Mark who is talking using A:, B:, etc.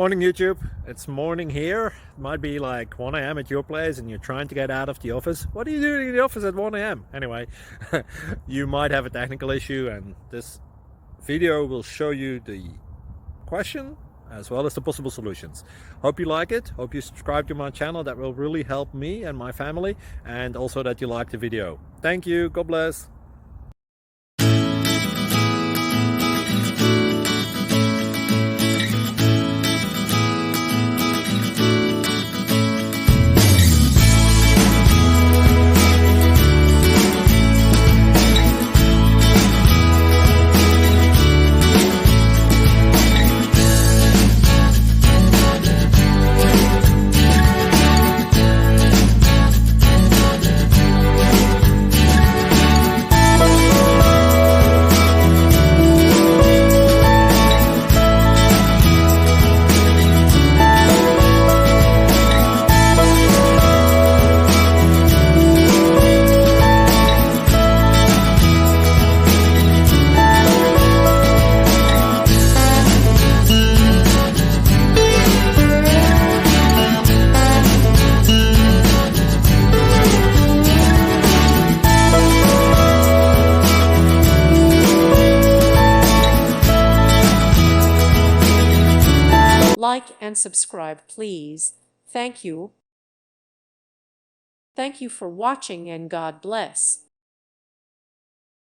A: Morning YouTube, it's morning here. It might be like 1 a.m. at your place and you're trying to get out of the office. What are you doing in the office at 1 a.m.? Anyway, you might have a technical issue and this video will show you the question as well as the possible solutions. Hope you like it, hope you subscribe to my channel. That will really help me and my family, and also that you like the video. Thank you, God bless.
B: Like and subscribe, please. Thank you. Thank you for watching and God bless.